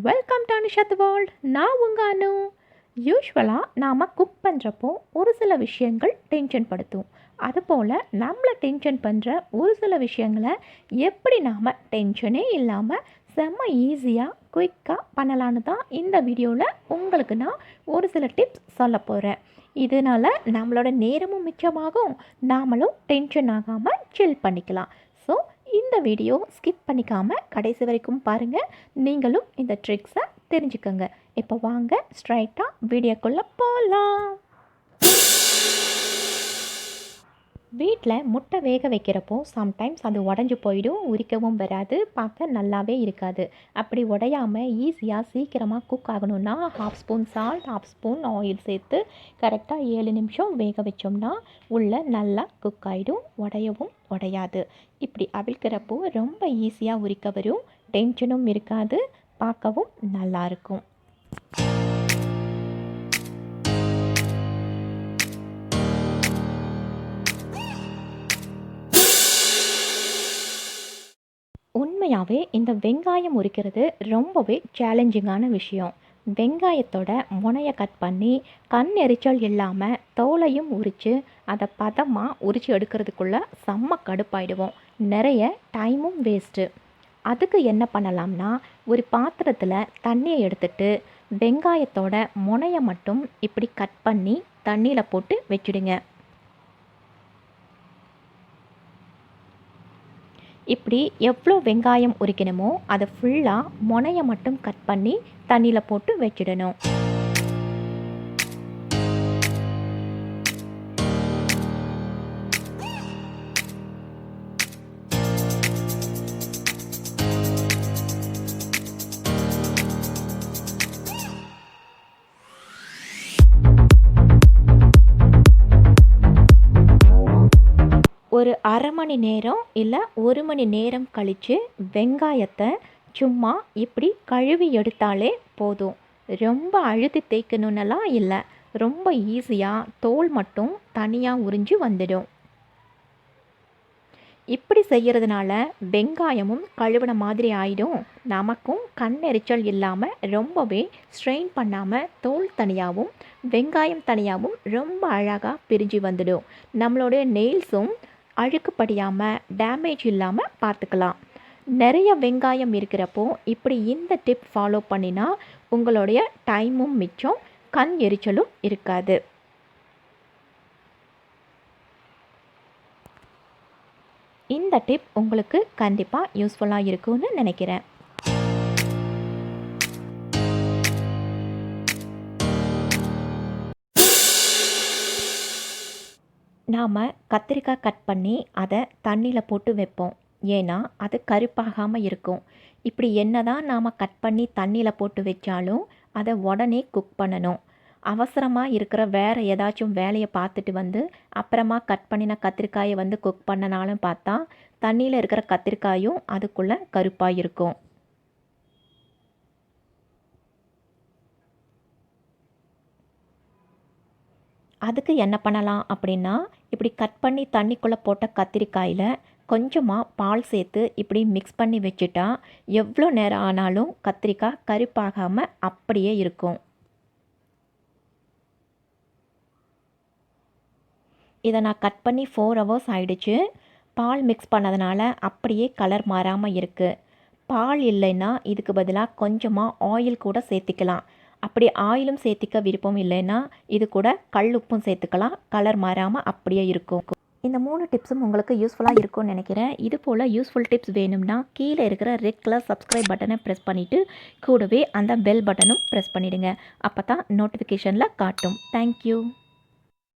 Welcome to அனுஷத் world. நான் உங்கள் அனு. யூஸ்வலாக நாம் குக் பண்ணுறப்போ ஒரு சில விஷயங்கள் டென்ஷன் படுத்தும். அதுபோல் நம்மளை டென்ஷன் பண்ணுற ஒரு சில விஷயங்களை எப்படி நாம் டென்ஷனே இல்லாமல் செம்ம ஈஸியாக குயிக்காக பண்ணலான்னு தான் இந்த வீடியோவில் உங்களுக்கு நான் ஒரு சில டிப்ஸ் சொல்ல போகிறேன். இதனால் நம்மளோட நேரமும் மிச்சமாகும், நாமளும் டென்ஷன் ஆகாமல் சில் பண்ணிக்கலாம். ஸோ இந்த வீடியோ ஸ்கிப் பண்ணிக்காமல் கடைசி வரைக்கும் பாருங்கள், நீங்களும் இந்த ட்ரிக்ஸை தெரிஞ்சுக்கோங்க. இப்போ வாங்க ஸ்ட்ரைட்டாக வீடியோக்குள்ளே போகலாம். வீட்டில் முட்டை வேக வைக்கிறப்போ சம்டைம்ஸ் அது உடஞ்சி போயிடும், உரிக்கவும் வராது, பார்க்க நல்லாவே இருக்காது. அப்படி உடையாமல் ஈஸியாக சீக்கிரமாக குக் ஆகணும்னா 1/2 ஸ்பூன் சால்ட், 1/2 ஸ்பூன் ஆயில் சேர்த்து கரெக்டாக 7 நிமிஷம் வேக வச்சோம்னா உள்ளே நல்லா குக் ஆகிடும், உடையவும் உடையாது. இப்படி அவிழ்க்கிறப்போ ரொம்ப ஈஸியாக உரிக்க வரும், டென்ஷனும் இருக்காது, பார்க்கவும் நல்லாயிருக்கும். உண்மையாகவே இந்த வெங்காயம் உரிக்கிறது ரொம்பவே சேலஞ்சிங்கான விஷயம். வெங்காயத்தோட முனையை கட் பண்ணி கண் எரிச்சல் இல்லாமல் தோலையும் உரித்து அதை பதமாக உரித்து எடுக்கிறதுக்குள்ளே செம்ம கடுப்பாயிடுவோம், நிறைய டைமும் வேஸ்ட்டு. அதுக்கு என்ன பண்ணலாம்னா, ஒரு பாத்திரத்தில் தண்ணியை எடுத்துட்டு வெங்காயத்தோட முனையை மட்டும் இப்படி கட் பண்ணி தண்ணியில் போட்டு வச்சுடுங்க. இப்படி எவ்வளோ வெங்காயம் உரிக்கணுமோ அதை ஃபுல்லாக முனையை மட்டும் கட் பண்ணி தண்ணியில் போட்டு வச்சிடணும். ஒரு அரை மணி நேரம் இல்லை 1 மணி நேரம் கழித்து வெங்காயத்தை சும்மா இப்படி கழுவி எடுத்தாலே போதும். ரொம்ப அழுத்தி தேய்க்கணுன்னெல்லாம் இல்லை, ரொம்ப ஈஸியாக தோல் மட்டும் தனியாக உறிஞ்சி வந்துடும். இப்படி செய்கிறதுனால வெங்காயமும் கழுவின மாதிரி ஆகிடும், நமக்கும் கண் எரிச்சல் இல்லாமல் ரொம்பவே ஸ்ட்ரெயின் பண்ணாமல் தோல் தனியாகவும் வெங்காயம் தனியாகவும் ரொம்ப அழகாக பிரிஞ்சு வந்துடும். நம்மளுடைய நெயில்ஸும் அழுக்கு படியாமல் டேமேஜ் இல்லாமல் பார்த்துக்கலாம். நிறைய வெங்காயம் இருக்கிறப்போ இப்படி இந்த டிப் ஃபாலோ பண்ணினா உங்களுடைய டைமும் மிச்சம், கண் எரிச்சலும் இருக்காது. இந்த டிப் உங்களுக்கு கண்டிப்பாக யூஸ்ஃபுல்லாக இருக்கும்னு நினைக்கிறேன். நாம் கத்திரிக்காய் கட் பண்ணி அதை தண்ணியில் போட்டு வைப்போம், ஏன்னா அது கருப்பாகாமல் இருக்கும். இப்படி என்ன தான் நாம் கட் பண்ணி தண்ணியில் போட்டு வச்சாலும் அதை உடனே குக் பண்ணணும். அவசரமாக இருக்கிற வேறு ஏதாச்சும் வேலையை பார்த்துட்டு வந்து அப்புறமா கட் பண்ணின கத்திரிக்காயை வந்து குக் பண்ணனாலும் பார்த்தா தண்ணியில் இருக்கிற கத்திரிக்காயும் அதுக்குள்ளே கருப்பாக இருக்கும். அதுக்கு என்ன பண்ணலாம் அப்படின்னா, இப்படி கட் பண்ணி தண்ணிக்குள்ளே போட்ட கத்திரிக்காயில் கொஞ்சமாக பால் சேர்த்து இப்படி மிக்ஸ் பண்ணி வச்சுட்டா எவ்வளோ நேரம் ஆனாலும் கத்திரிக்காய் கருப்பாகாமல் அப்படியே இருக்கும். இதை நான் கட் பண்ணி 4 ஹவர்ஸ் ஆயிடுச்சு. பால் மிக்ஸ் பண்ணதுனால அப்படியே கலர் மாறாமல் இருக்குது. பால் இல்லைன்னா இதுக்கு பதிலாக கொஞ்சமாக ஆயில் கூட சேர்த்திக்கலாம். அப்படி ஆயிலும் சேர்த்திக்க விருப்பம் இல்லைன்னா இது கூட கல் உப்பும் சேர்த்துக்கலாம், கலர் மாறாமல் அப்படியே இருக்கும். இந்த 3 டிப்ஸும் உங்களுக்கு யூஸ்ஃபுல்லாக இருக்கும்னு நினைக்கிறேன். இது போல் யூஸ்ஃபுல் டிப்ஸ் வேணும்னா கீழே இருக்கிற ரெட் கலர் சப்ஸ்கிரைப் பட்டனை ப்ரெஸ் பண்ணிவிட்டு கூடவே அந்த பெல் பட்டனும் ப்ரெஸ் பண்ணிவிடுங்க. அப்போ தான் நோட்டிஃபிகேஷனில் காட்டும். தேங்க்யூ.